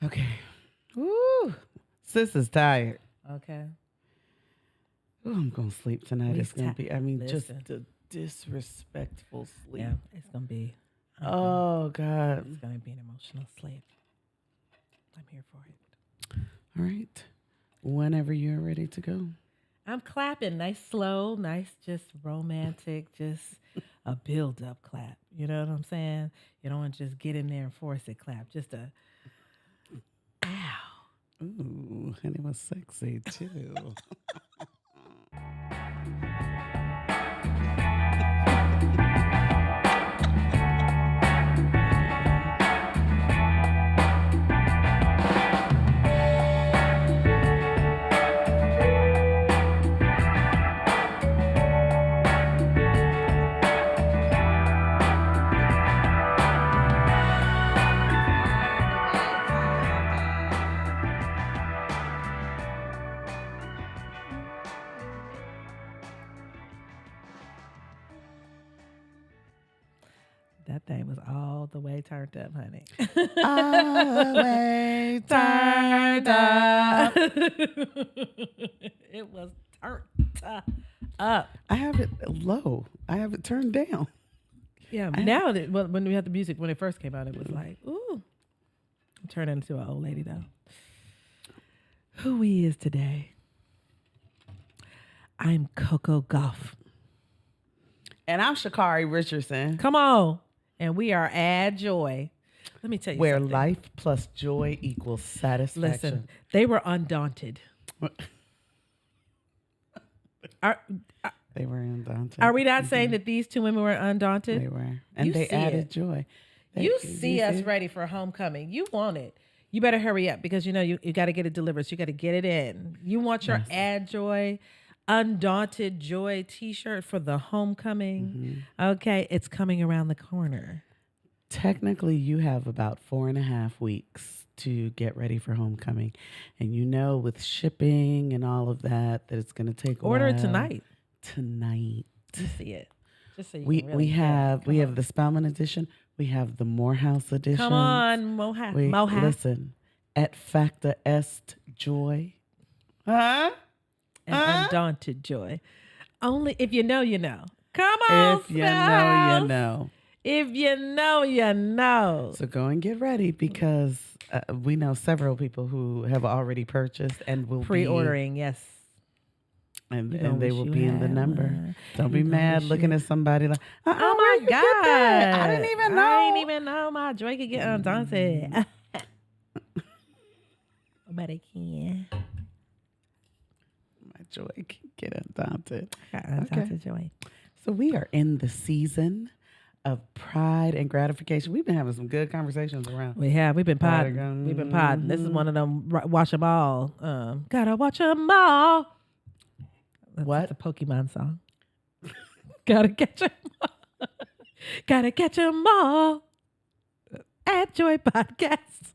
Okay. Woo. Sis is tired. Okay. Ooh, I'm going to sleep tonight. It's Least going to be, I mean, just Listen. the disrespectful sleep. Yeah, it's gonna be. Oh, God. It's gonna be an emotional sleep. I'm here for it. All right. Whenever you're ready to go. I'm clapping, nice, slow, nice, just romantic, just a build-up clap. You know what I'm saying? You don't want to just get in there and force it clap. Just a ow. Ooh, and it was sexy too. That thing was all the way turned up, honey. All the way turned up. It was turned up. I have it low. I have it turned down. Yeah. Now that when we had the music when it first came out, it was like, ooh. I'm turning into an old lady though. Who we is today? I'm Coco Gauff. And I'm Sha'carri Richardson. Come on. And we are Add Joy. Let me tell you Where something. life plus joy equals satisfaction. Listen, they were undaunted. They were undaunted. Are we not saying that these two women were undaunted? They were. And You they see added it. joy. You see us ready for homecoming. You want it. You better hurry up because you know you got to get it delivered. So you got to get it in. You want your Add Joy, Undaunted Joy t-shirt for the homecoming. Okay, it's coming around the corner. Technically, you have about 4.5 weeks to get ready for homecoming. And you know, with shipping and all of that, that it's going to take a Order it while. tonight. Tonight. You see it. Just so you We can really we have the Spellman edition. We have the Morehouse edition. Come on, Moha. Listen, at Factor Est Joy. Huh? And Undaunted Joy. Only if you know, you know. Come on, If you know, you Spells. know. If you know, you know. So go and get ready because we know several people who have already purchased and will Pre-ordering, yes. and You gonna they wish will you be in the had number. one. Don't You be gonna mad wish looking you- at somebody like, Oh where my you get that? God. I didn't even know. I didn't even know my joy could get undaunted. But it can. My joy can get undaunted. Got undaunted joy. So we are in the season of pride and gratification. We've been having some good conversations around. We have. We've been podding. We've been podding. This is one of them watch them all. Gotta watch them all. That's a Pokemon song. Gotta catch them all. Gotta catch them all. At Joy Podcast.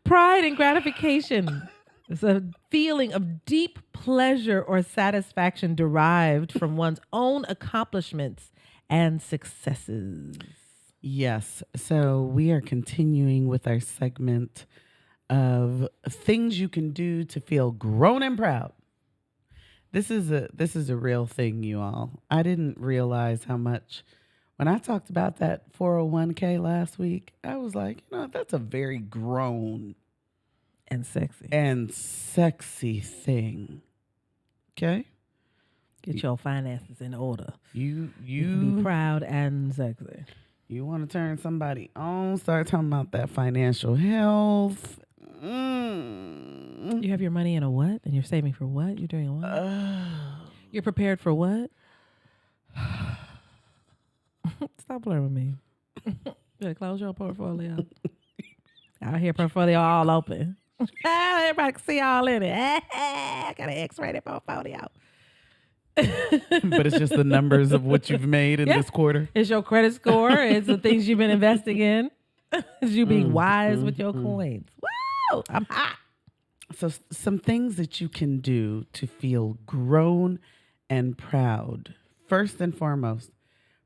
Pride and gratification. It's a feeling of deep pleasure or satisfaction derived from one's own accomplishments and successes. Yes. So we are continuing with our segment of things you can do to feel grown and proud. This is a real thing, you all. I didn't realize how much when I talked about that 401k last week, I was like, that's a very grown And sexy thing. Okay? Get your finances in order. You Be proud and sexy. You want to turn somebody on, start talking about that financial health. You have your money in a what? And you're saving for what? You're doing what? You're prepared for what? Stop flirting with me. Better close your portfolio. Out here, portfolio all open. Everybody can see all in it. I got an X-rated portfolio. But it's just the numbers of what you've made in this quarter. It's your credit score. It's the things you've been investing in. It's you being wise with your coins. Woo! I'm hot. So some things that you can do to feel grown and proud. First and foremost,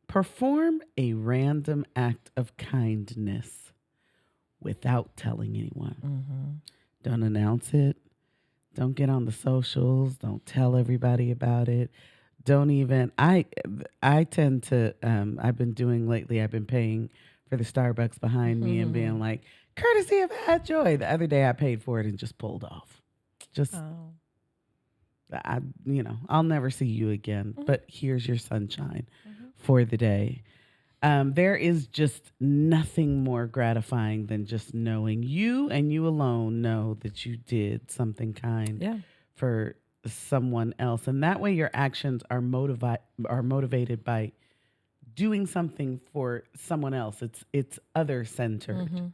perform a random act of kindness without telling anyone. Don't announce it. Don't get on the socials. Don't tell everybody about it. Don't even, I tend to, I've been doing lately, I've been paying for the Starbucks behind me and being like, courtesy of Had Joy. The other day I paid for it and just pulled off. Just, I'll never see you again, but here's your sunshine for the day. There is just nothing more gratifying than just knowing you and you alone know that you did something kind for someone else. And that way your actions are motivated by doing something for someone else. It's other centered.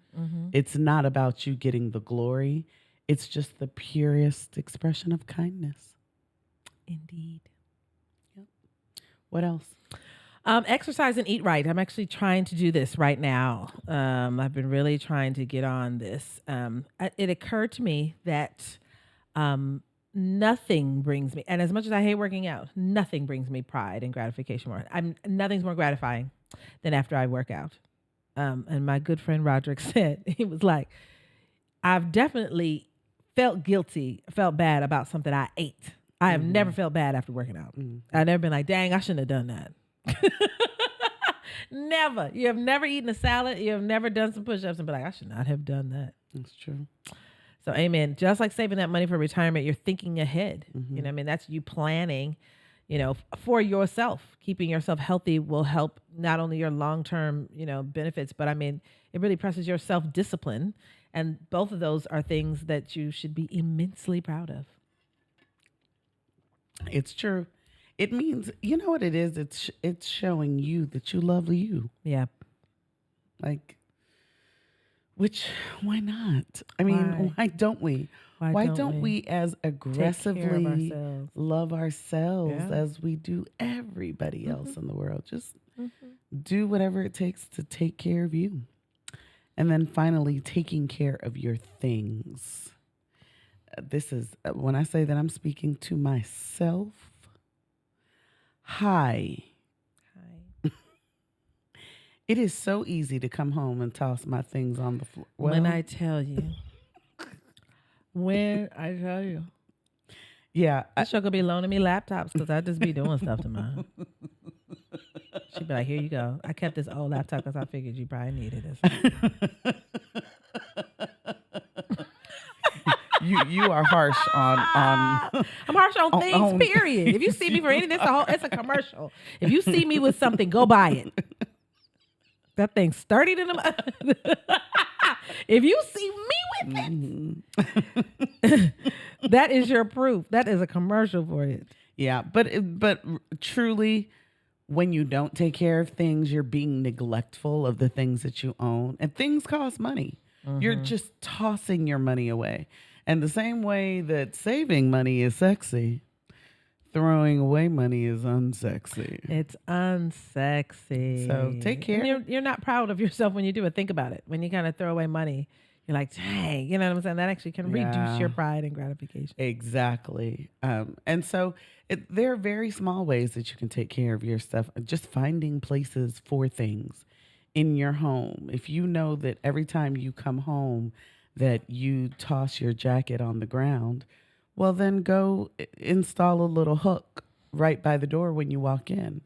It's not about you getting the glory. It's just the purest expression of kindness. Indeed. Yep. What else? Exercise and eat right. I'm actually trying to do this right now. I've been really trying to get on this. It occurred to me that nothing brings me, and as much as I hate working out, nothing brings me pride and gratification more. Nothing's more gratifying than after I work out. And my good friend Roderick said, he was like, I've definitely felt bad about something I ate. I have never felt bad after working out. I've never been like, dang, I shouldn't have done that. Never. You have never eaten a salad. You have never done some push-ups and be like, I should not have done that. That's true. So amen. Just like saving that money for retirement, you're thinking ahead. You know what I mean? That's you planning, for yourself. Keeping yourself healthy will help not only your long-term, benefits, but I mean, it really presses your self-discipline. And both of those are things that you should be immensely proud of. It's true. It means, you know what it is? It's showing you that you love you. Yeah. Why not? I mean, why don't we? Why don't we as aggressively love ourselves as we do everybody else in the world? Just do whatever it takes to take care of you. And then finally, taking care of your things. This is, when I say that I'm speaking to myself, Hi. It is so easy to come home and toss my things on the floor. Well, when I tell you. Yeah. She'll be loaning me laptops because I just be doing stuff to mine. She'd be like, here you go. I kept this old laptop because I figured you probably needed it. You are harsh on I'm harsh on things, period. If you see me for anything, it's a commercial. If you see me with something, go buy it. That thing's sturdy to the If you see me with it, that is your proof. That is a commercial for it. Yeah, but truly, when you don't take care of things, you're being neglectful of the things that you own. And things cost money. You're just tossing your money away. And the same way that saving money is sexy, throwing away money is unsexy. It's unsexy. So take care. And you're not proud of yourself when you do it. Think about it. When you kind of throw away money, you're like, dang, you know what I'm saying? That actually can reduce your pride and gratification. Exactly. And so there are very small ways that you can take care of your stuff. Just finding places for things in your home. If you know that every time you come home that you toss your jacket on the ground, well, then go install a little hook right by the door when you walk in,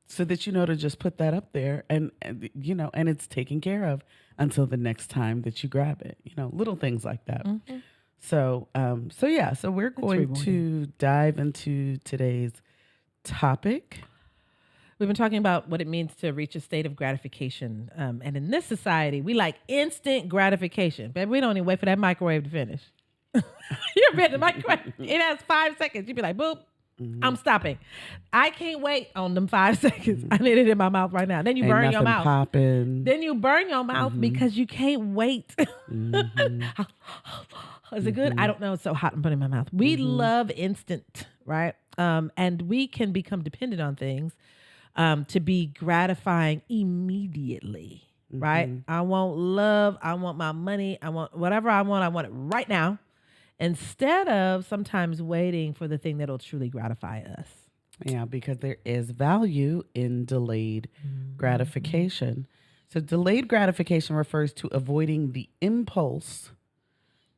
so that you know to just put that up there, and it's taken care of until the next time that you grab it. Little things like that. So we're going to dive into today's topic. We've been talking about what it means to reach a state of gratification. And in this society, we like instant gratification. Baby, we don't even wait for that microwave to finish. You're in the microwave. It has 5 seconds. You'd be like, boop, I'm stopping. I can't wait on them 5 seconds. I need it in my mouth right now. Then you burn your mouth. Popping. Then you burn your mouth because you can't wait. Is it good? I don't know. It's so hot. I'm putting it in my mouth. We love instant, right? And we can become dependent on things to be gratifying immediately, right? I want love. I want my money. I want whatever I want it right now, instead of sometimes waiting for the thing that'll truly gratify us. Yeah, because there is value in delayed gratification. So delayed gratification refers to avoiding the impulse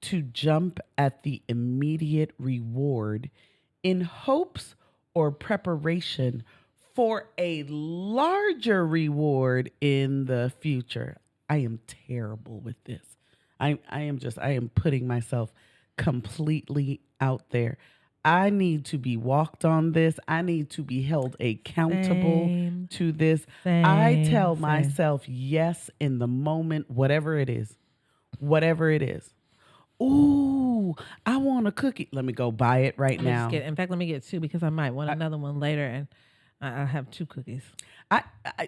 to jump at the immediate reward in hopes or preparation for a larger reward in the future. I am terrible with this. I am putting myself completely out there. I need to be walked on this. I need to be held accountable to this. I tell myself yes in the moment, whatever it is. Whatever it is. Ooh, I want a cookie. Let me go buy it right now. In fact, let me get 2 because I might want another one later, and I have 2 cookies.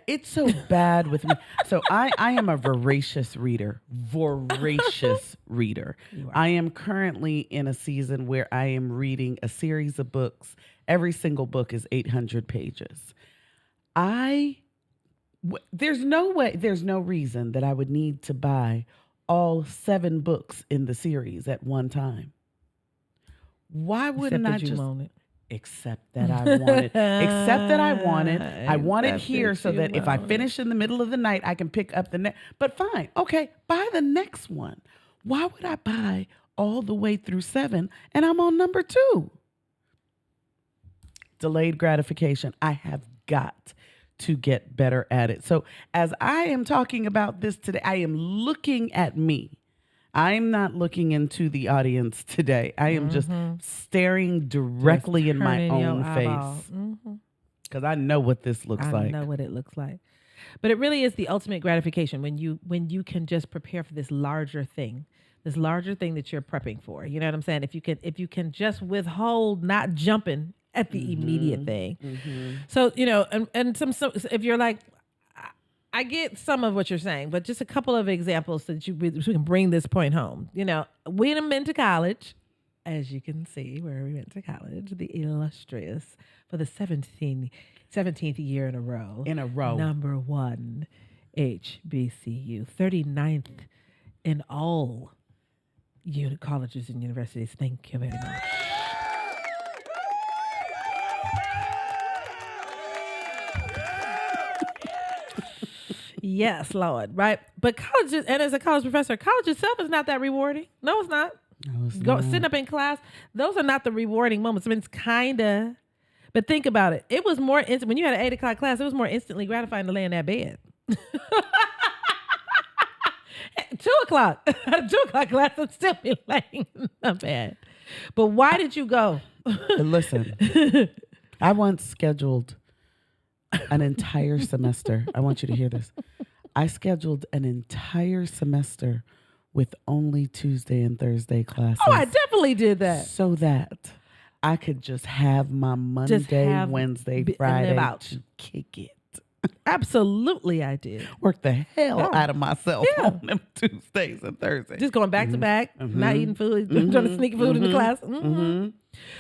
It's so bad with me. So I am a voracious reader. Voracious reader. I am currently in a season where I am reading a series of books. Every single book is 800 pages. There's no reason that I would need to buy all 7 books in the series at one time. Why wouldn't I just own it? Except that I want it. Except that I want it. I want it here so that if I finish in the middle of the night, I can pick up the next. But fine, okay, buy the next one. Why would I buy all the way through 7 and I'm on number 2? Delayed gratification. I have got to get better at it. So as I am talking about this today, I am looking at me. I'm not looking into the audience today. I am just staring directly in my own face. Because I know what this looks like. I know what it looks like. But it really is the ultimate gratification when you can just prepare for this larger thing that you're prepping for. You know what I'm saying? If you can just withhold not jumping at the immediate thing. So, so if you're like, I get some of what you're saying, but just a couple of examples so that we can bring this point home. We done been to college, as you can see, where we went to college, the illustrious, for the 17th year in a row. Number 1, HBCU, 39th in all colleges and universities. Thank you very much. Yes, Lord, right? But college, and as a college professor, college itself is not that rewarding. No, it's not. Sitting up in class, those are not the rewarding moments. I mean, it's kind of, but think about it. It was more instant when you had an 8 o'clock class. It was more instantly gratifying to lay in that bed. 2 o'clock, 2 o'clock class, I'd still be laying in the bed. But why did you go? Listen, I once scheduled an entire semester. I want you to hear this. I scheduled an entire semester with only Tuesday and Thursday classes. Oh, I definitely did that. So that I could just have my Monday, Wednesday, Friday to kick it. Absolutely, I did. Work the hell out of myself on them Tuesdays and Thursdays. Just going back to back, not eating food, trying to sneak food into class.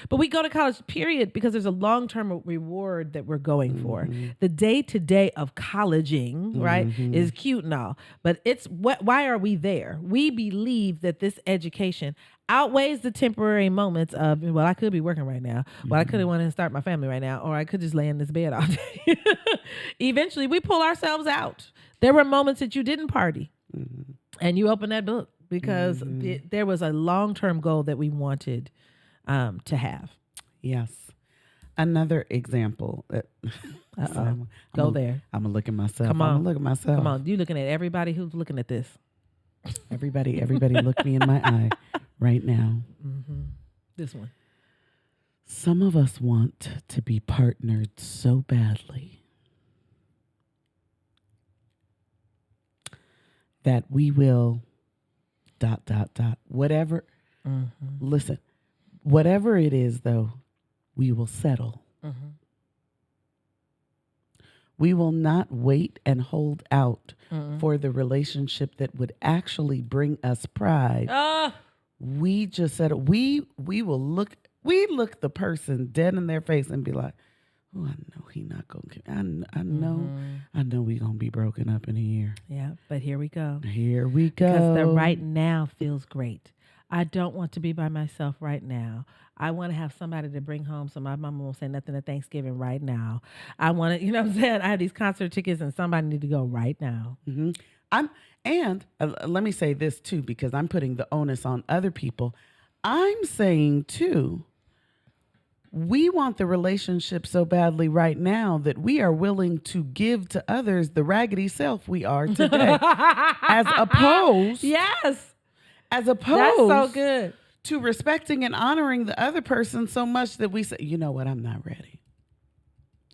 But we go to college, period, because there's a long-term reward that we're going for. The day-to-day of colleging, right, is cute and all. But it's why are we there? We believe that this education outweighs the temporary moments of, well, I could be working right now. Well, I could have wanted to start my family right now, or I could just lay in this bed all day. Eventually, we pull ourselves out. There were moments that you didn't party, and you opened that book because there was a long-term goal that we wanted to have. Yes. Another example. Go there. I'm going to look at myself. Come on. I'm going to look at myself. Come on. You looking at everybody who's looking at this. Everybody look me in my eye right now. This one. Some of us want to be partnered so badly that we will ... whatever. Listen, whatever it is, though, we will settle. We will not wait and hold out for the relationship that would actually bring us pride. We just said we will look the person dead in their face and be like, oh, I know he not gonna. I know we gonna be broken up in a year. Yeah, but here we go. Here we go. Because the right now feels great. I don't want to be by myself right now. I want to have somebody to bring home so my mama won't say nothing at Thanksgiving right now. I want to, you know what I'm saying? I have these concert tickets and somebody need to go right now. Mm-hmm. Let me say this too, because I'm putting the onus on other people. I'm saying too, we want the relationship so badly right now that we are willing to give to others the raggedy self we are today. as opposed That's so good. To respecting and honoring the other person so much that we say, you know what, I'm not ready.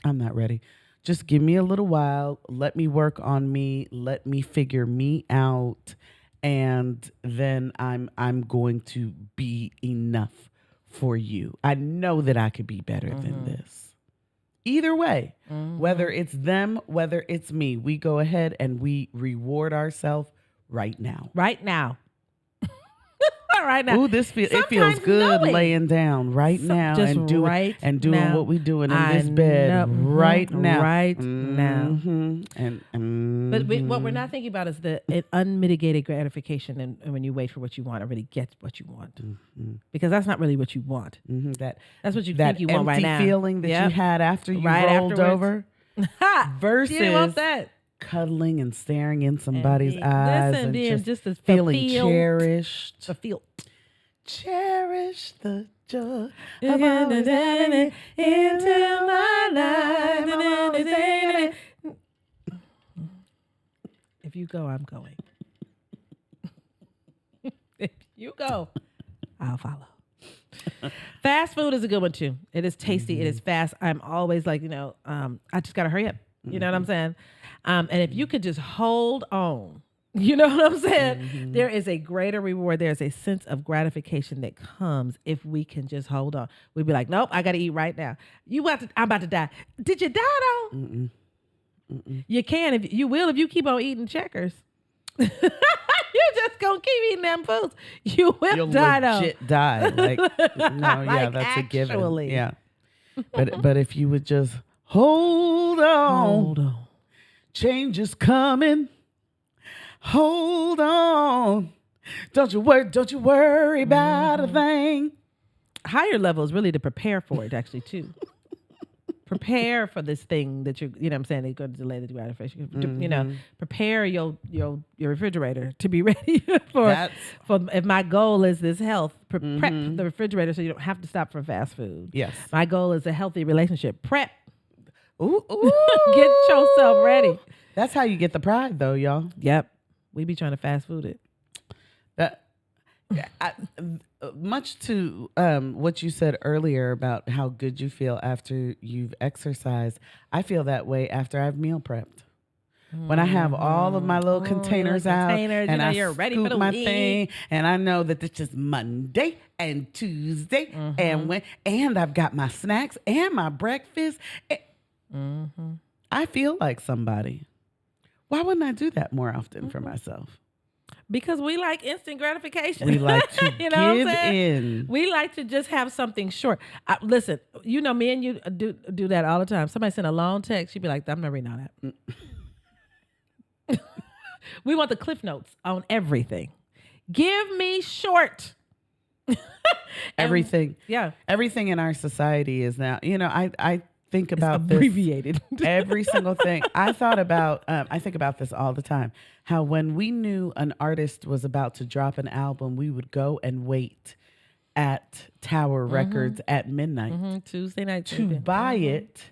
I'm not ready. Just give me a little while. Let me work on me. Let me figure me out. And then I'm going to be enough for you. I know that I could be better than this. Either way, whether it's them, whether it's me, we go ahead and we reward ourselves right now. Right now. Right now. Ooh, it feels good laying down right now and doing now. what we're doing in this bed right now. Right now. And what we're not thinking about is the unmitigated gratification and when you wait for what you want or really get what you want. Because that's not really what you want. That's what you think you want right now. That empty feeling that you had after you rolled over versus you want that. Cuddling and staring in somebody's eyes and just feeling cherished. Cherish the joy of always having it into my life. If you go, I'm going. If you go, I'll follow. Fast food is a good one too. It is tasty. It is fast. I'm always like, I just got to hurry up. You know what I'm saying? And if you could just hold on, you know what I'm saying? There is a greater reward. There's a sense of gratification that comes if we can just hold on. We'd be like, nope, I got to eat right now. I'm about to die. Did you die though? You can, if you keep on eating Checkers. You're just going to keep eating them foods. You'll die though. You'll legit die. That's a given. Yeah. But if you would just hold on. Change is coming. Hold on. Don't you worry about a thing. Higher level is really to prepare for it, actually, too. Prepare for this thing that you know what I'm saying, they're going to delay the gratification. Prepare your refrigerator to be ready for if my goal is this health, prep the refrigerator so you don't have to stop for fast food. Yes. My goal is a healthy relationship. Prep. Ooh. Get yourself ready. That's how you get the pride, though, y'all. Yep. We be trying to fast food it. Much to what you said earlier about how good you feel after you've exercised, I feel that way after I've meal prepped. When I have all of my little containers out and I you're ready scoop for the my week. thing, and I know that it's just Monday and Tuesday, and I've got my snacks and my breakfast. I feel like somebody. Why wouldn't I do that more often for myself? Because we like instant gratification. We like to give in. We like to just have something short. Listen, me and you do that all the time. Somebody send a long text, you'd be like, I'm not reading all that. We want the cliff notes on everything. Give me short. Everything. Yeah. Everything in our society is now, I think about abbreviated. This every single thing. I think about this all the time. How when we knew an artist was about to drop an album, we would go and wait at Tower Records at midnight Tuesday night to buy it,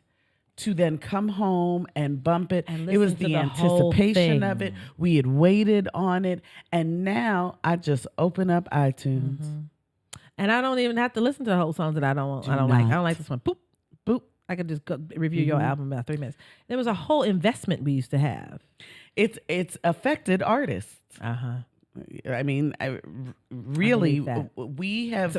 to then come home and bump it. And it was the anticipation of it. We had waited on it, and now I just open up iTunes, and I don't even have to listen to the whole songs that I don't like. I don't like this one. Boop, boop. I could just go review your album in about 3 minutes. There was a whole investment we used to have. It's affected artists. I mean, really, we have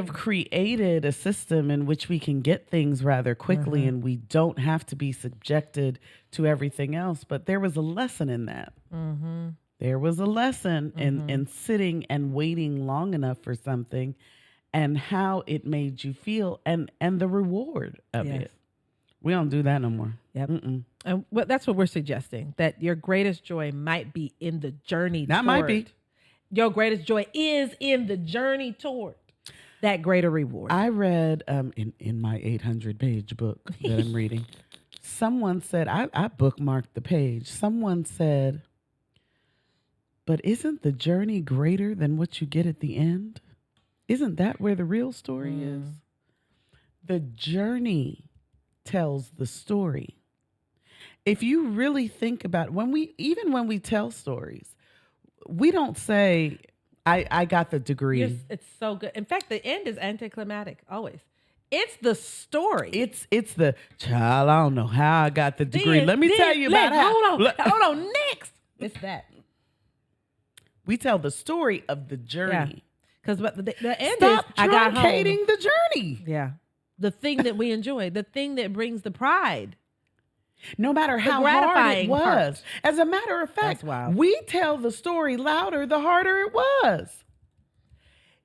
created a system in which we can get things rather quickly, and we don't have to be subjected to everything else. But there was a lesson in that. There was a lesson in sitting and waiting long enough for something, and how it made you feel, and the reward of it. We don't do that no more. Yep. And that's what we're suggesting, that your greatest joy might be in the journey. That might be. Your greatest joy is in the journey toward that greater reward. I read in my 800-page book that I'm reading, someone said, I bookmarked the page. Someone said, but isn't the journey greater than what you get at the end? Isn't that where the real story is? The journey tells the story. If you really think about when we tell stories, we don't say, I got the degree. It's so good. In fact, the end is anticlimactic always. It's the story. It's the child. I don't know how I got the degree. Let me tell you about how. Hold on. Next, it's that. We tell the story of the journey. Because the end Stop is I got home. truncating the journey. Yeah, the thing that we enjoy, the thing that brings the pride. No matter how hard it was. As a matter of fact, we tell the story louder the harder it was.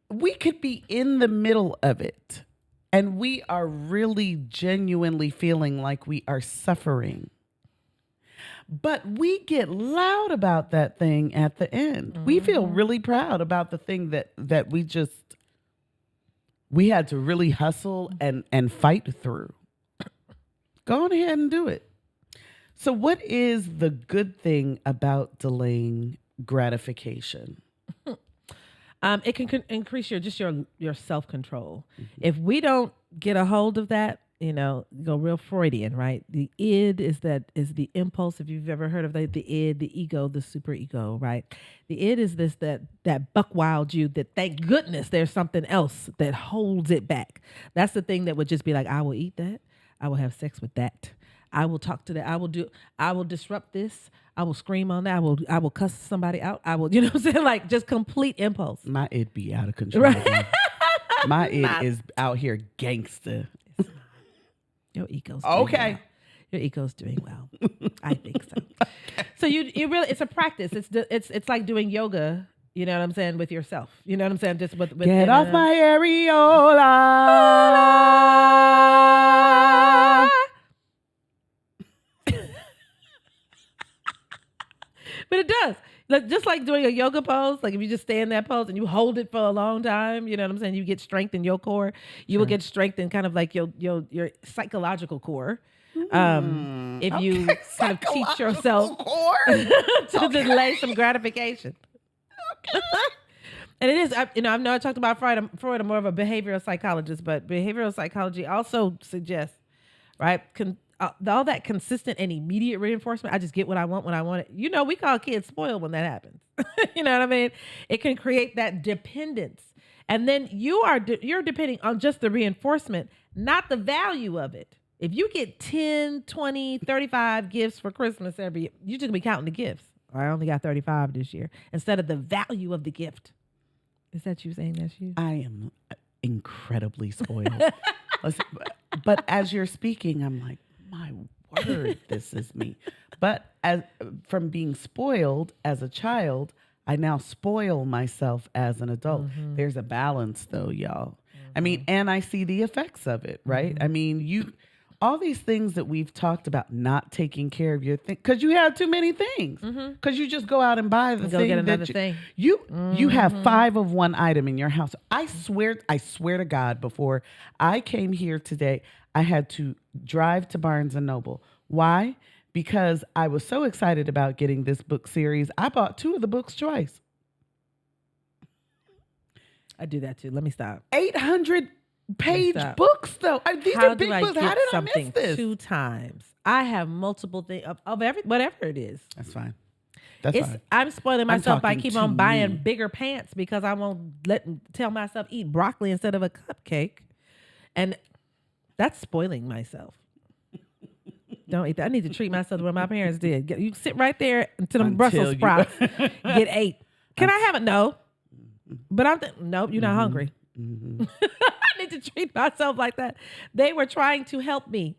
We could be in the middle of it, and we are really genuinely feeling like we are suffering. But we get loud about that thing at the end. Mm-hmm. We feel really proud about the thing that we had to really hustle and fight through. Go on ahead and do it. So what is the good thing about delaying gratification? It can increase your self-control. Mm-hmm. If we don't get a hold of that, go real Freudian, right? The id is the impulse. If you've ever heard of the id, the ego, the superego, right? The id is that buck wild you that thank goodness there's something else that holds it back. That's the thing that would just be like, I will eat that. I will have sex with that. I will talk to that. I will disrupt this. I will scream on that. I will cuss somebody out. I will, what I'm saying? Like just complete impulse. My id be out of control. Right? My id is out here gangster. Your ego's doing well. Your ego's doing well. I think so. Okay. So you really, it's a practice. It's like doing yoga. You know what I'm saying, with yourself. You know what I'm saying, just with get off my areola. But it does. Just like doing a yoga pose, like if you just stay in that pose and you hold it for a long time, you know what I'm saying? You get strength in your core. You will get strength in kind of like your psychological core. If you kind of teach yourself to delay some gratification. Okay. And it is, I know I talked about Freud. I'm more of a behavioral psychologist, but behavioral psychology also suggests, right, all that consistent and immediate reinforcement. I just get what I want when I want it. We call kids spoiled when that happens. You know what I mean? It can create that dependence. And then you're depending on just the reinforcement, not the value of it. If you get 10, 20, 35 gifts for Christmas every year, you're just going to be counting the gifts. I only got 35 this year instead of the value of the gift. Is that you saying that's you? I am incredibly spoiled. But as you're speaking, I'm like, my word, this is me. But from being spoiled as a child, I now spoil myself as an adult. Mm-hmm. There's a balance though, y'all. Mm-hmm. I mean, and I see the effects of it, right? Mm-hmm. I mean, all these things that we've talked about, not taking care of your thing, because you have too many things. Because you just go out and buy the thing. Go get another thing. You have 5 of one item in your house. I swear to God, before I came here today, I had to drive to Barnes & Noble. Why? Because I was so excited about getting this book series. I bought 2 of the books twice. I do that too. Let me stop. 800-page books, though. These are big books. How did I miss this? 2 times. I have multiple things of whatever it is. That's fine. Fine. I'm spoiling myself by keep on buying bigger pants because I won't tell myself eat broccoli instead of a cupcake, and that's spoiling myself. Don't eat that. I need to treat myself the way my parents did. You sit right there until them Brussels sprouts get 8. Can I have it? No. But nope, you're not hungry. Mm-hmm. I need to treat myself like that. They were trying to help me.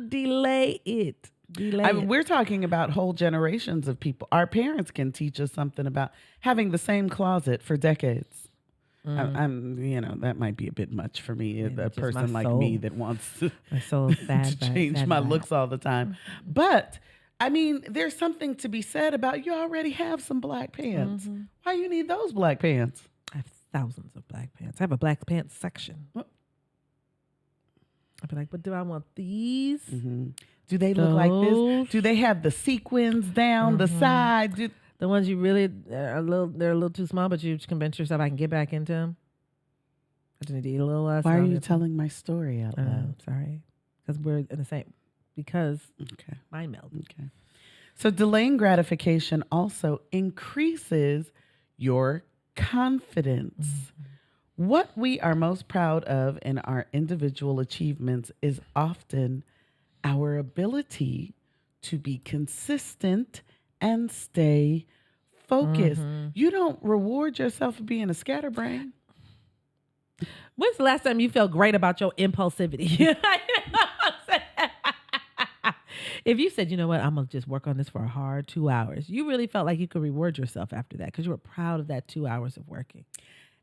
Delay it. We're talking about whole generations of people. Our parents can teach us something about having the same closet for decades. That might be a bit much for me, a person like me that wants to, my soul's sad, to change my looks all the time. But I mean, there's something to be said about you already have some black pants. Why you need those black pants? I have thousands of black pants. I have a black pants section. What? I'd be like, but do I want these? Do they look like this? Do they have the sequins down the side? The ones you really they're a little too small, but you convince yourself I can get back into them. I just need to eat a little less. Why are you telling my story out loud? Sorry, because we're in the same. Because mind meld. Okay. So delaying gratification also increases your confidence. What we are most proud of in our individual achievements is often our ability to be consistent and stay focused. You don't reward yourself for being a scatterbrain. When's the last time you felt great about your impulsivity? If you said, you know what, I'm going to just work on this for a hard 2 hours, you really felt like you could reward yourself after that because you were proud of that 2 hours of working.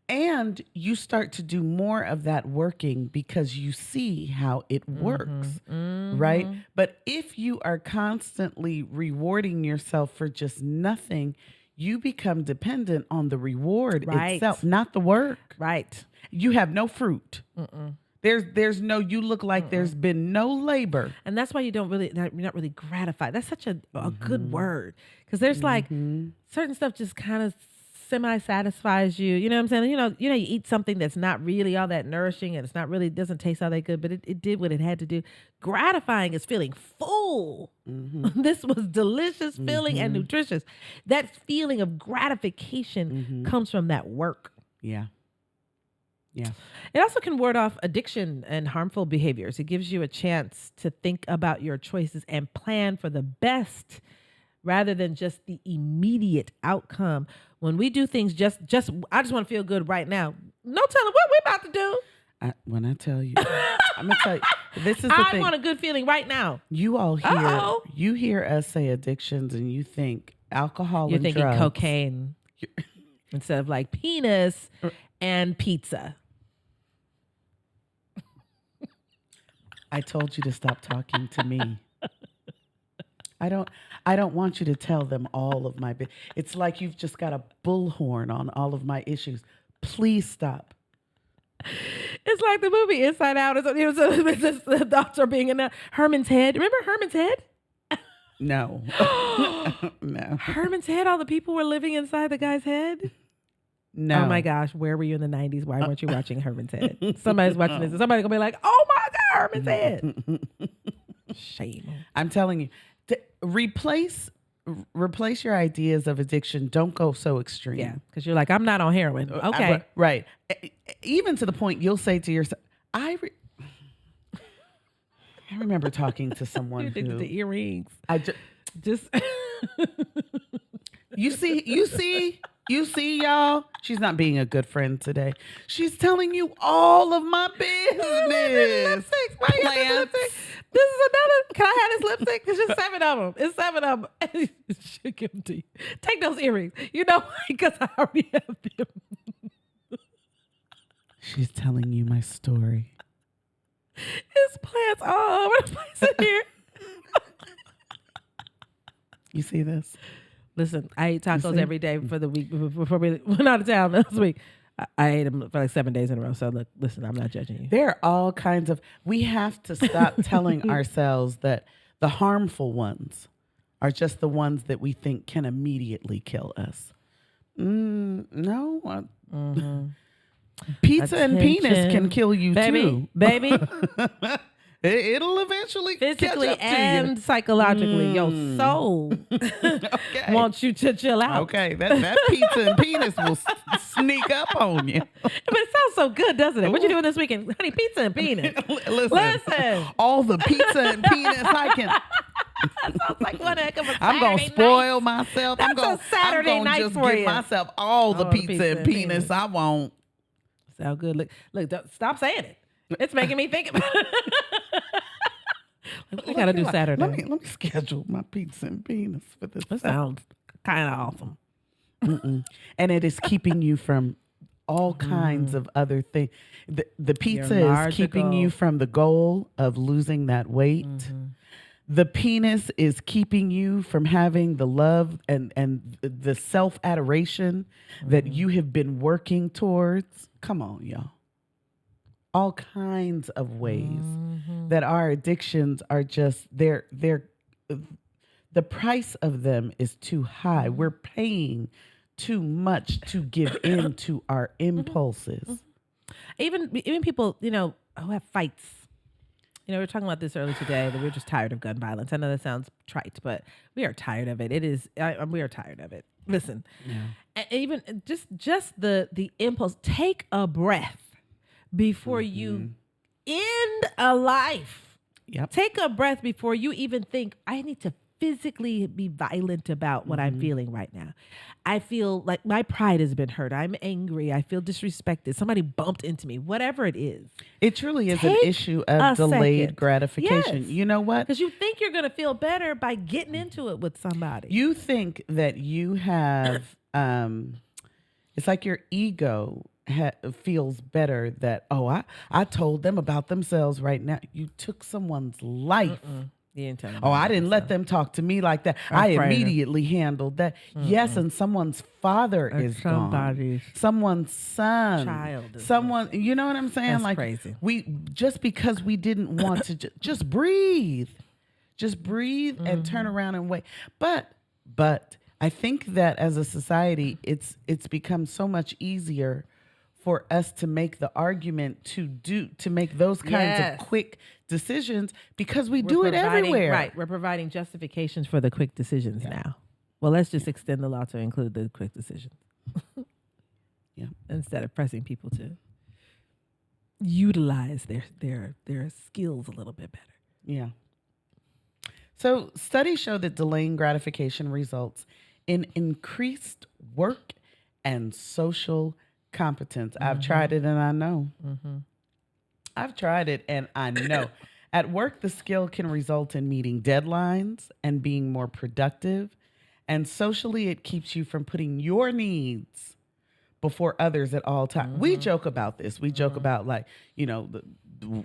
And you start to do more of that working because you see how it works, right? But if you are constantly rewarding yourself for just nothing, you become dependent on the reward itself, not the work. Right. You have no fruit. There's no, you look like there's been no labor. And that's why you're not really gratified. That's such a good word. Because there's like certain stuff just kind of semi-satisfies you. You know what I'm saying? You know, you eat something that's not really all that nourishing and it's not really, doesn't taste all that good, but it did what it had to do. Gratifying is feeling full. This was delicious, filling, and nutritious. That feeling of gratification comes from that work. Yeah. Yeah. It also can ward off addiction and harmful behaviors. It gives you a chance to think about your choices and plan for the best rather than just the immediate outcome. When we do things I just want to feel good right now. No telling what we're about to do. When I tell you, I'm going to tell you, this is the thing. I want a good feeling right now. You all hear us say addictions and you think alcohol You're and thinking drugs. cocaine instead of like penis and pizza. I told you to stop talking to me. I don't want you to tell them all of my it's like you've just got a bullhorn on all of my issues. Please stop. It's like the movie Inside Out. The doctor being in Herman's head. Remember Herman's head? No. No. Herman's head, all the people were living inside the guy's head? No. Oh my gosh, where were you in the 90s? Why weren't you watching Herman's Head? Somebody's watching this and somebody's going to be like, oh my God, Herman's Head. Shame. I'm telling you, replace your ideas of addiction. Don't go so extreme. Yeah, because you're like, I'm not on heroin. Okay. Right. Even to the point you'll say to yourself, I remember talking to someone who... the earrings. I just... You see, y'all, she's not being a good friend today. She's telling you all of my business. This is another. Can I have this lipstick? It's just 7 of them. It's 7 of them. She'll give them to you. Take those earrings. You know, because I already have them. She's telling you my story. It's plants all over the place in here. You see this? Listen, I ate tacos every day for the week before we went out of town last week. I ate them for like 7 days in a row. So look, listen, I'm not judging you. There are all kinds of, we have to stop telling ourselves that the harmful ones are just the ones that we think can immediately kill us. No. Pizza and penis can kill you too. Baby. It'll eventually physically catch up and to you. Psychologically, your soul wants you to chill out. Okay, that pizza and penis will sneak up on you. But it sounds so good, doesn't it? What you doing this weekend, honey? Pizza and penis. Listen, all the pizza and penis I can. That sounds like one heck of a Saturday I'm gonna spoil night. myself. That's a Saturday night just for give you. myself all the pizza and penis I want. Sound good. Look, stop saying it. It's making me think about it. We gotta do Saturday. Let me schedule my pizza and penis for this. That sounds kind of awesome. And it is keeping you from all kinds of other things. The pizza is keeping you from the goal of losing that weight. The penis is keeping you from having the love and the self adoration that you have been working towards. Come on, y'all. All kinds of ways that our addictions are just they're the price of them is too high. We're paying too much to give in to our impulses. Even people, who have fights. We were talking about this earlier today, that we're just tired of gun violence. I know that sounds trite, but we are tired of it. We are tired of it. Listen, even just the impulse. Take a breath before you end a life. Yep. Take a breath before you even think, I need to physically be violent about what I'm feeling right now. I feel like my pride has been hurt. I'm angry. I feel disrespected. Somebody bumped into me. Whatever it is. It truly is an issue of delayed gratification. Yes. You know what? Because you think you're going to feel better by getting into it with somebody. You think that you have, it's like your ego feels better that, I told them about themselves right now. You took someone's life. You didn't tell me I didn't let them talk to me like that. I immediately handled that. Yes, and someone's father is gone. Someone's son. Child. Someone, you know what I'm saying? That's like crazy. We just because we didn't want to just breathe. Just breathe and turn around and wait. But I think that as a society, it's become so much easier for us to make the argument to make those kinds of quick decisions because we're do it everywhere. Right. We're providing justifications for the quick decisions now. Well, let's just extend the law to include the quick decisions. Instead of pressing people to utilize their skills a little bit better. Yeah. So studies show that delaying gratification results in increased work and social competence. I've tried it and I know. I've tried it and I know. At work, the skill can result in meeting deadlines and being more productive. And socially, it keeps you from putting your needs before others at all times. We joke about this. We joke about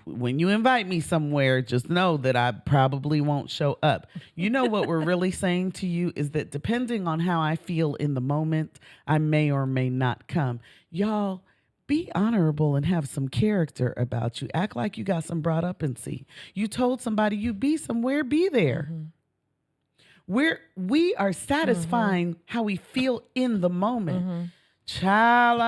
when you invite me somewhere, just know that I probably won't show up. You know what we're really saying to you is that depending on how I feel in the moment, I may or may not come. Y'all, be honorable and have some character about you. Act like you got some brought up and see. You told somebody you'd be somewhere, be there. We are satisfying how we feel in the moment. Child,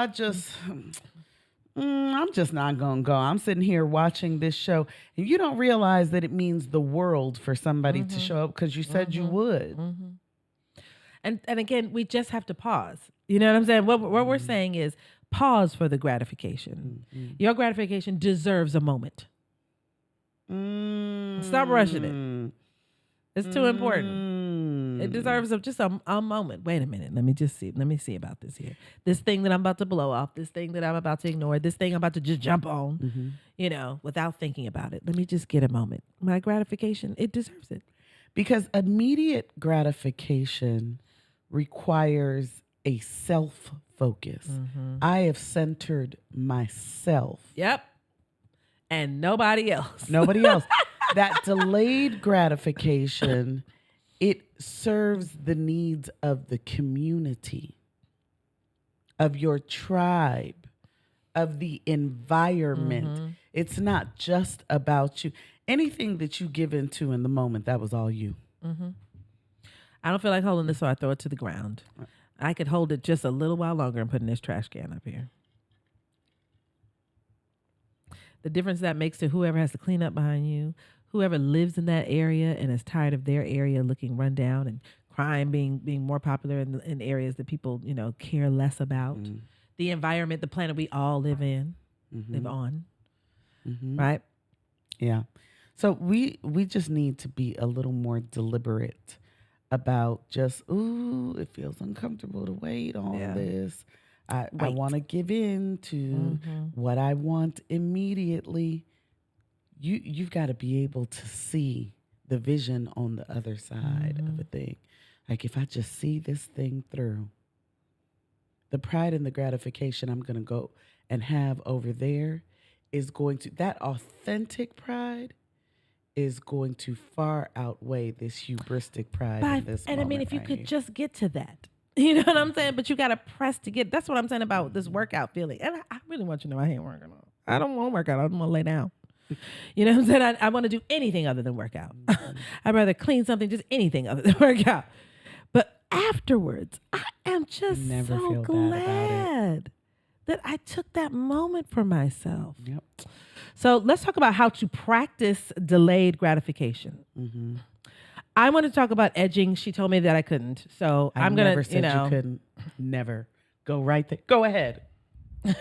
I'm just not going to go. I'm sitting here watching this show, and you don't realize that it means the world for somebody to show up because you said you would. And again, we just have to pause. You know what I'm saying? What we're saying is pause for the gratification. Your gratification deserves a moment. Stop rushing it. It's too important. It deserves just a moment. Wait a minute. Let me see. Let me see about this here. This thing that I'm about to blow off. This thing that I'm about to ignore. This thing I'm about to just jump on. Without thinking about it. Let me just get a moment. My gratification, it deserves it. Because immediate gratification requires a self-focus. I have centered myself. Yep. And nobody else. Nobody else. That delayed gratification, it serves the needs of the community, of your tribe, of the environment. It's not just about you. Anything that you give into in the moment, that was all you. I don't feel like holding this, so I throw it to the ground. I could hold it just a little while longer and put in this trash can up here. The difference that makes to whoever has to clean up behind you, whoever lives in that area and is tired of their area looking run down and crime being more popular in areas that people, care less about. The environment, the planet we all live in, live on. Right? Yeah. So we just need to be a little more deliberate about just, it feels uncomfortable to wait on this. I want to give in to what I want immediately. You've got to be able to see the vision on the other side of a thing. Like if I just see this thing through, the pride and the gratification I'm going to go and have over there is going to, that authentic pride is going to far outweigh this hubristic pride in this and I mean, moment if you right could here. just get to that, you know what I'm saying? But you got to press to get. That's what I'm saying about this workout feeling. And I really want you to know I ain't working out. I don't want to work out. I don't want to lay down. You know what I'm saying? I want to do anything other than work out. I'd rather clean something, just anything other than work out. But afterwards, I am just Never so feel bad about it. glad that I took that moment for myself. Yep. So let's talk about how to practice delayed gratification. Mm-hmm. I want to talk about edging. She told me that I couldn't. So I'm going to, never said you couldn't. Never. Go right there. Go ahead.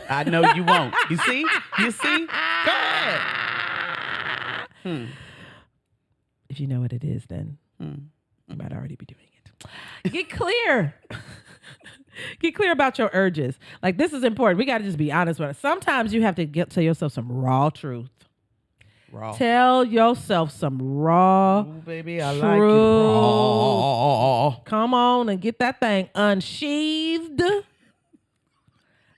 I know you won't. You see? You see? Go ahead. If you know what it is, then you might already be doing it. Get clear. Get clear about your urges. Like, this is important. We got to just be honest with it. Sometimes you have to tell yourself some raw truth. Raw. Tell yourself some raw Ooh, baby, I truth. like it raw. Come on and get that thing unsheathed.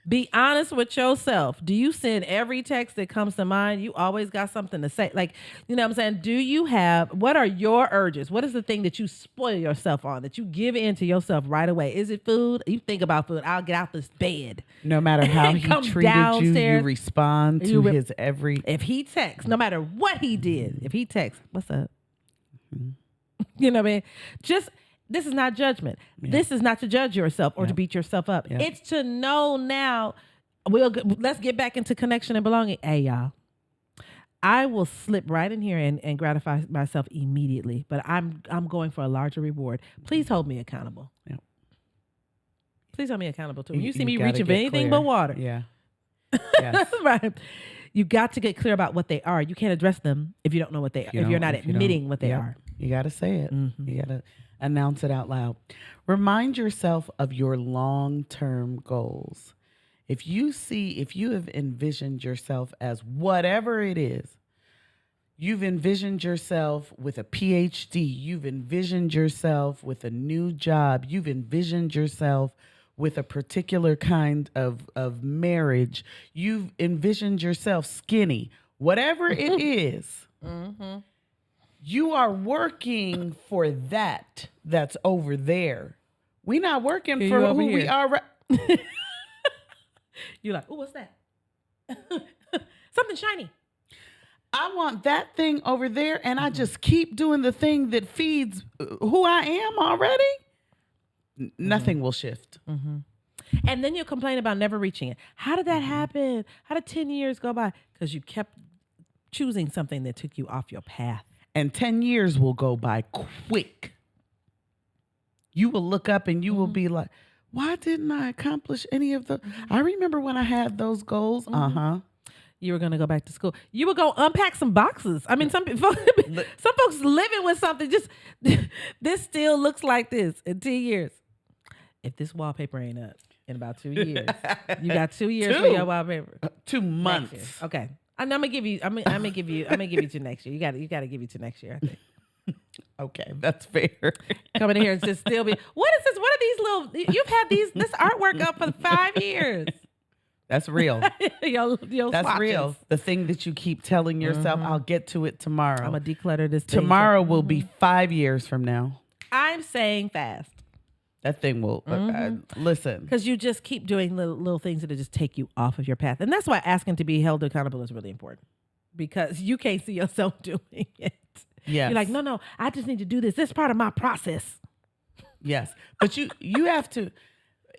Be honest with yourself. Do you send every text that comes to mind? You always got something to say. Like, you know what I'm saying? Do you what are your urges? What is the thing that you spoil yourself on, that you give in to yourself right away? Is it food? You think about food. I'll get out this bed. No matter how he treated downstairs. you respond to his every... If he texts, no matter what he did, if he texts, what's up? You know what I mean? This is not judgment. Yeah. This is not to judge yourself or to beat yourself up. Yeah. It's to know now. Let's get back into connection and belonging. Hey, y'all. I will slip right in here and gratify myself immediately, but I'm going for a larger reward. Please hold me accountable. Yeah. Please hold me accountable too. You see me reaching for anything but water. Yeah. Yes. Right. You got to get clear about what they are. You can't address them if you don't know what they are. If you're not admitting what they are. You got to say it. Mm-hmm. You got to announce it out loud. Remind yourself of your long-term goals. If you have envisioned yourself as whatever it is, you've envisioned yourself with a PhD, you've envisioned yourself with a new job, you've envisioned yourself with a particular kind of marriage, you've envisioned yourself skinny, whatever it is. Mm-hmm. You are working for that's over there. We're not working for who we are. You're like, oh, what's that? Something shiny. I want that thing over there, and I just keep doing the thing that feeds who I am already. Nothing will shift. Mm-hmm. And then you'll complain about never reaching it. How did that happen? How did 10 years go by? Because you kept choosing something that took you off your path. And 10 years will go by quick. You will look up and you will be like, why didn't I accomplish any of the... I remember when I had those goals. Uh-huh. You were going to go back to school. You would go unpack some boxes. I mean, some folks living with something. Just, this still looks like this in 10 years. If this wallpaper ain't up in about 2 years, you got 2 years for your wallpaper. 2 months. Okay. And I'm gonna give you to next year. You gotta give you to next year, I think. Okay, that's fair. Coming in here and just still be, what is this? What are these little, you've had this artwork up for 5 years. That's real. Your that's swatches. real. The thing that you keep telling yourself, I'll get to it tomorrow. I'm gonna declutter this tomorrow will be 5 years from now. I'm saying fast. That thing will, listen. Because you just keep doing little things that just take you off of your path. And that's why asking to be held accountable is really important. Because you can't see yourself doing it. Yes. You're like, no, I just need to do this. This is part of my process. Yes. But you have to,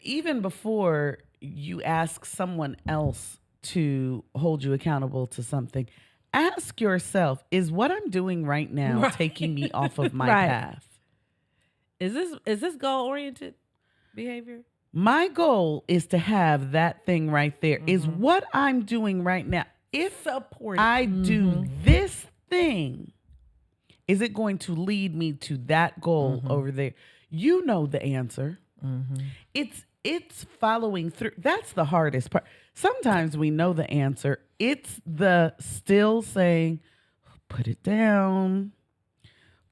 even before you ask someone else to hold you accountable to something, ask yourself, is what I'm doing right now taking me off of my path? Is this goal-oriented behavior? My goal is to have that thing right there. Is what I'm doing right now. If I do this thing, is it going to lead me to that goal over there? You know the answer. It's following through. That's the hardest part. Sometimes we know the answer. It's the still saying, put it down.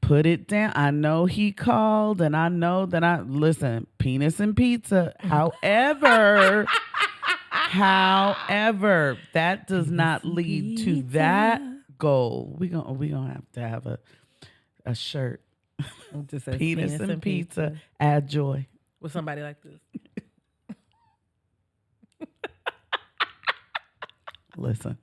Put it down. I know he called and I know that listen, penis and pizza. However, that does not lead to that goal. We gonna have to have a shirt. It just says Penis and pizza. Add joy. With somebody like this. Listen.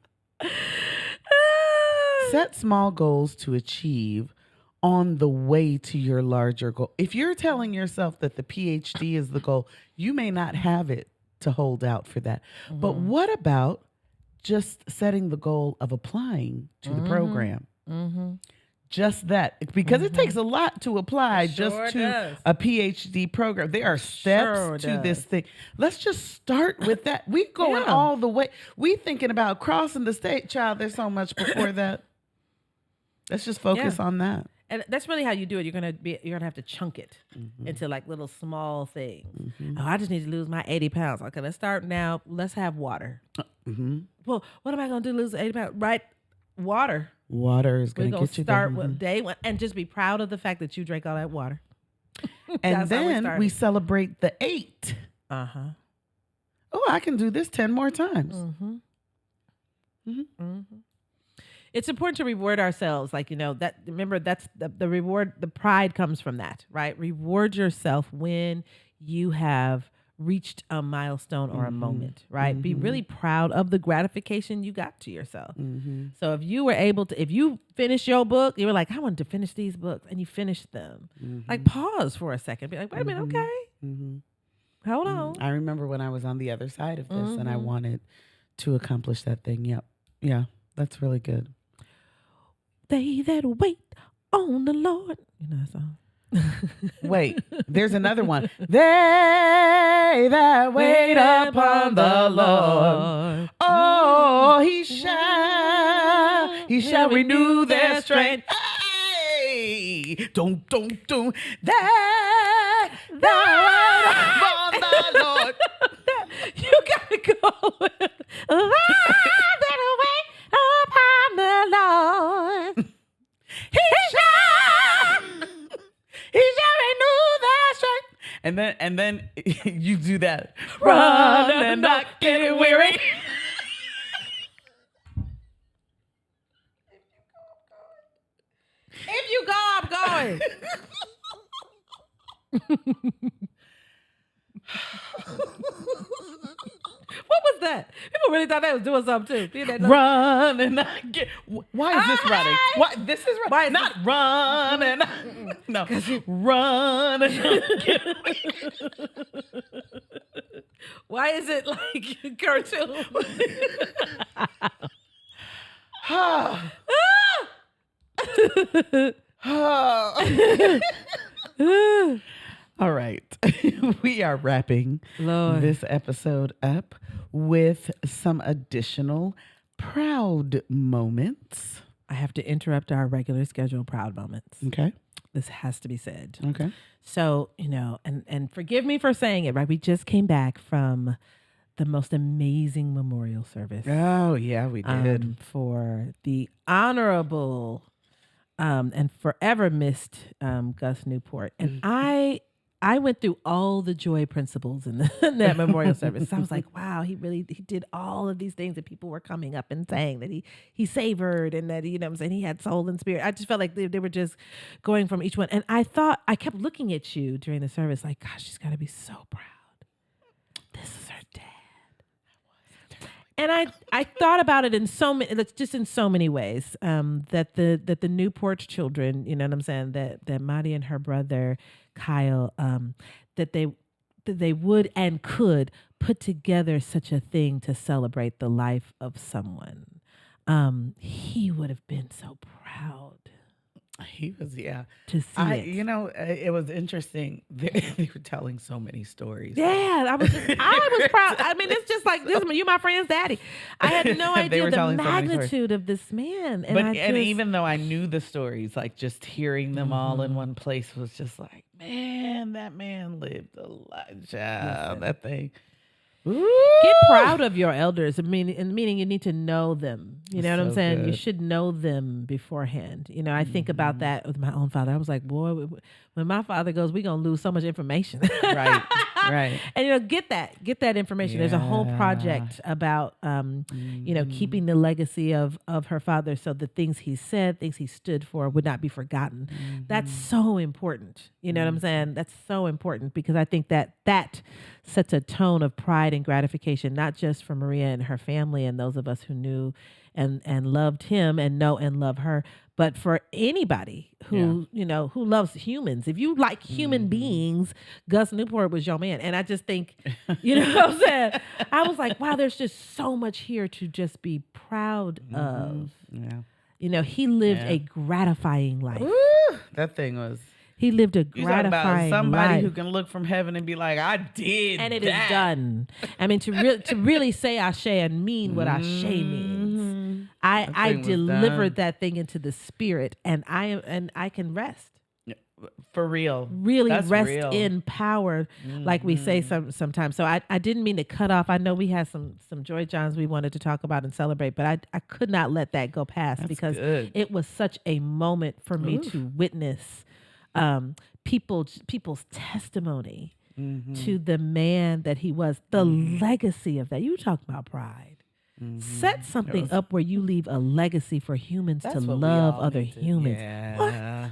Set small goals to achieve on the way to your larger goal. If you're telling yourself that the PhD is the goal, you may not have it to hold out for that. But what about just setting the goal of applying to the program? Just that, because it takes a lot to apply just to a PhD program. There are steps to this thing. Let's just start with that. We going all the way. We thinking about crossing the state, child. There's so much before that. Let's just focus on that. And that's really how you do it. You're gonna have to chunk it into like little small things. Oh, I just need to lose my 80 pounds. Okay, let's start now. Let's have water. Well, what am I gonna do to lose 80 pounds? Right, water. Water is going to get you there. Start with day one and just be proud of the fact that you drank all that water. And then we celebrate the 8. Oh, I can do this 10 more times. It's important to reward ourselves. Like, that, remember, that's the reward. The pride comes from that, right? Reward yourself when you have reached a milestone or a moment, right? Be really proud of the gratification you got to yourself. So if you were able to, if you finished your book, you were like, I wanted to finish these books, and you finished them. Like, pause for a second. Be like, wait a minute, okay. Hold on. I remember when I was on the other side of this and I wanted to accomplish that thing. Yep. Yeah, that's really good. They that wait on the Lord. You know that song? Wait, there's another one. They that wait upon the Lord. Oh, he shall renew their strength. Hey, don't. That wait upon the Lord. You gotta go with that wait upon the Lord. He shall renew their strength. And then you do that. Run and not get weary. If you go, I'm going. What was that? People really thought they was doing something too. Run and not get. Why is this running? Why this is running? Why is not run and no run and not get. Why is it like cartoon? All right. We are wrapping this episode up with some additional proud moments. I have to interrupt our regular scheduled proud moments. Okay. This has to be said. Okay. So, and forgive me for saying it, right? We just came back from the most amazing memorial service. Oh, yeah, we did. For the honorable and forever missed Gus Newport. And I went through all the joy principles in that memorial service. So I was like, wow, he did all of these things that people were coming up and saying that he savored and that, he had soul and spirit. I just felt like they were just going from each one. And I kept looking at you during the service like, gosh, she's got to be so proud. This is her dad. And I thought about it in so many ways, that the Newport children, you know what I'm saying, that Maddie and her brother Kyle, that they would and could put together such a thing to celebrate the life of someone. He would have been so proud. He was, yeah. To see it. It was interesting. They were telling so many stories. Yeah, I was proud. I mean, it's just like, you my friend's daddy. I had no idea the magnitude of this man. And even though I knew the stories, like just hearing them all in one place was just like, man, that man lived a life. That thing. Get proud of your elders. Meaning you need to know them. You know what I'm saying? You should know them beforehand. You know, I think about that with my own father. I was like, boy, when my father goes, we're going to lose so much information. Right. And, you know, get that information. There's a whole project about, you know, keeping the legacy of her father, so the things he said, things he stood for would not be forgotten. That's so important. You know what I'm saying? That's so important, because I think that sets a tone of pride and gratification, not just for Maria and her family and those of us who knew and loved him and know and love her, but for anybody who, you know, who loves humans. If you like human beings, Gus Newport was your man. And I just think, you know what I'm saying? I was like, wow, there's just so much here to just be proud of. Yeah. You know, he lived a gratifying life. Ooh, that thing was... He lived a gratifying about somebody life. Who can look from heaven and be like, I did and it that. is done. I mean, to really say ashe and mean what ashe means. I delivered that thing into the spirit, and I can rest. For real. Really That's rest real. in power, like we say sometimes. So I didn't mean to cut off. I know we had some Joy Johns we wanted to talk about and celebrate, but I could not let that go past. That's because good. It was such a moment for me to witness people's testimony to the man that he was, the legacy of that. You talk about pride. Set something up where you leave a legacy for humans to love other humans. Yeah. What?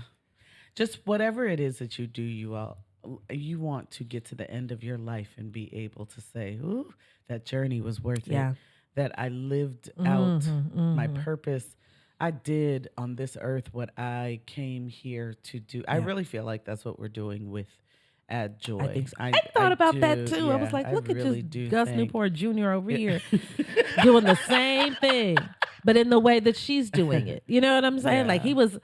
Just whatever it is that you do, you want to get to the end of your life and be able to say, ooh, that journey was worth it. That I lived out my purpose. I did on this earth what I came here to do. I really feel like that's what we're doing with Add Joy. I think so. I thought about that too. Yeah, I was like, look at just Gus Newport Jr. over here doing the same thing, but in the way that she's doing it. You know what I'm saying? Like he was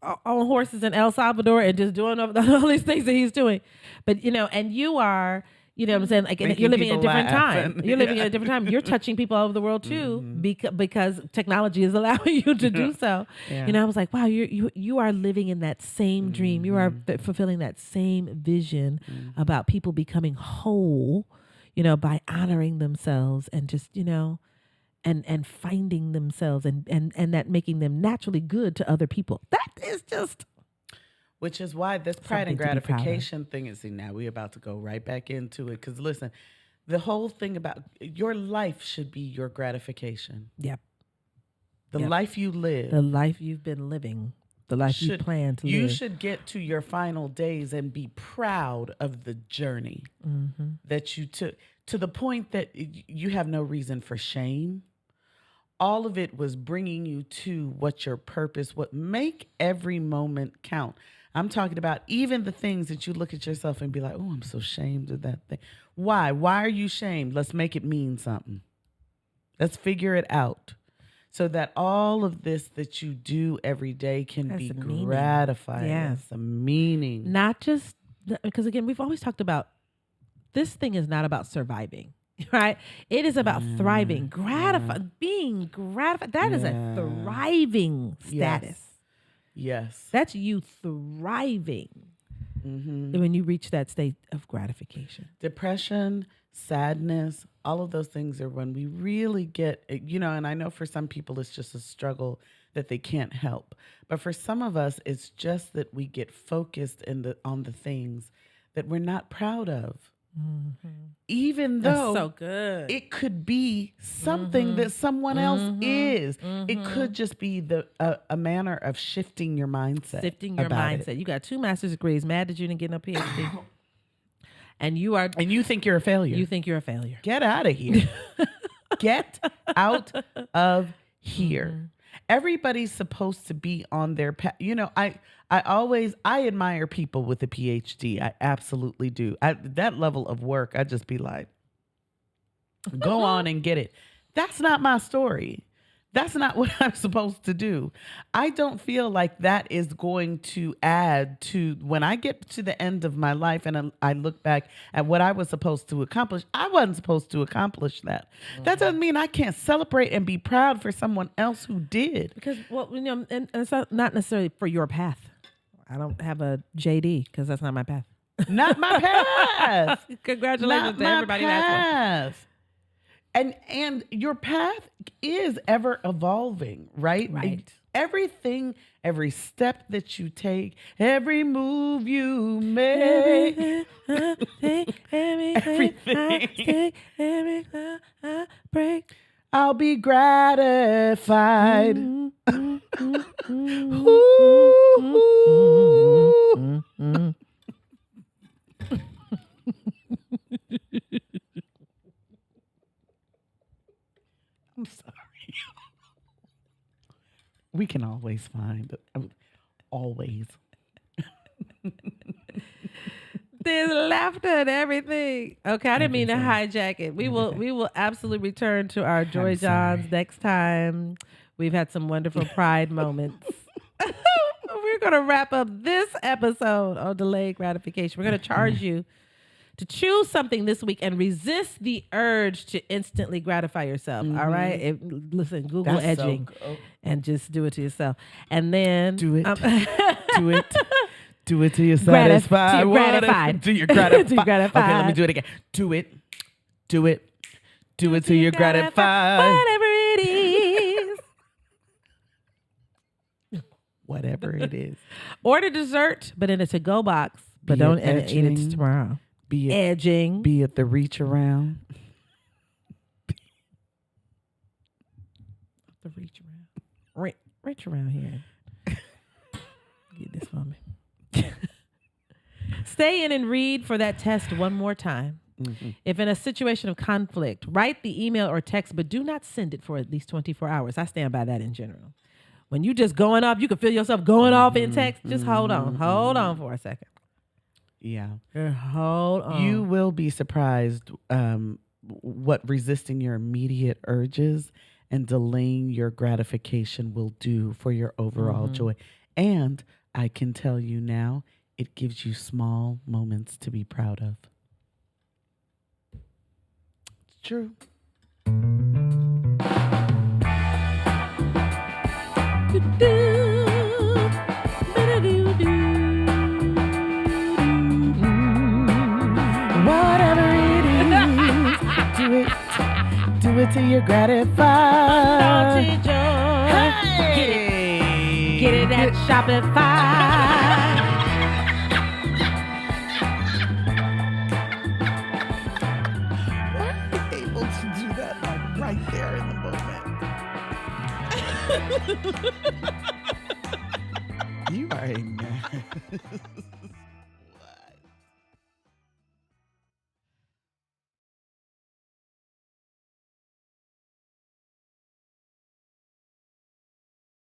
on horses in El Salvador and just doing all these things that he's doing. But, you know, and you are... You know what I'm saying? Like, you're living in a different time. You're living in a different time. You're touching people all over the world too, because technology is allowing you to do so. You know, I was like, wow, you are living in that same dream. You are fulfilling that same vision about people becoming whole, you know, by honoring themselves and just, you know, and finding themselves and that making them naturally good to other people. That is just... Which is why this pride and gratification thing is, now we're about to go right back into it. Because listen, the whole thing about your life should be your gratification. Yep. The life you live. The life you've been living. The life you plan to live. You should get to your final days and be proud of the journey that you took, to the point that you have no reason for shame. All of it was bringing you to what your purpose would make. Every moment count. I'm talking about even the things that you look at yourself and be like, oh, I'm so ashamed of that thing. Why? Why are you ashamed? Let's make it mean something. Let's figure it out so that all of this that you do every day can be gratifying. Yes. A meaning. Not just, because again, we've always talked about, this thing is not about surviving. Right? It is about thriving, being gratified. That is a thriving status. Yes. That's you thriving when you reach that state of gratification. Depression, sadness, all of those things are when we really get, you know, and I know for some people it's just a struggle that they can't help. But for some of us, it's just that we get focused on the things that we're not proud of. Even though so good. It could be something that someone else is. It could just be a manner of shifting your mindset. You got 2 master's degrees, mad that you didn't get no PhD. And you think you're a failure. You think you're a failure. Get out of here. Get out of here. Everybody's supposed to be on their path. You know, I admire people with a PhD. I absolutely do. That level of work, I just be like, go on and get it. That's not my story. That's not what I'm supposed to do. I don't feel like that is going to add to when I get to the end of my life and I look back at what I was supposed to accomplish. I wasn't supposed to accomplish that. That doesn't mean I can't celebrate and be proud for someone else who did. Because, well, you know, and it's not necessarily for your path. I don't have a JD because that's not my path. Not my path. Congratulations to everybody who has one. And your path is ever evolving, right? Right. Everything, every step that you take, every move you make, everything I break, I'll be gratified. I'm sorry. We can always find always. There's laughter and everything. Okay, I didn't mean to hijack it. We will absolutely return to our Joy Johns next time. We've had some wonderful pride moments. We're gonna wrap up this episode on delayed gratification. We're gonna charge you to choose something this week and resist the urge to instantly gratify yourself. All right? Listen, Google edging and just do it to yourself. And then do it. Do it. Do it till you're satisfied. Gratified. Till you're gratified. Till you're gratified. Okay, let me do it again. Do it. Do it. Do it till you're gratified. Whatever it is. Whatever it is. Order dessert, but in a to-go box. But don't eat it tomorrow. Be it edging. Be it the reach around. The reach around. Reach around here. Get this for me. Stay in and read for that test one more time. If in a situation of conflict, write the email or text, but do not send it for at least 24 hours. I stand by that in general. When you just going off, you can feel yourself going off in text. Just hold on. Hold on for a second. Yeah. Hold on. You will be surprised what resisting your immediate urges and delaying your gratification will do for your overall joy. And I can tell you now, it gives you small moments to be proud of. It's true. Whatever it is, do it till you're gratified. Hey. Get it at Shopify. Why are you able to do that like right there in the moment? You are a man.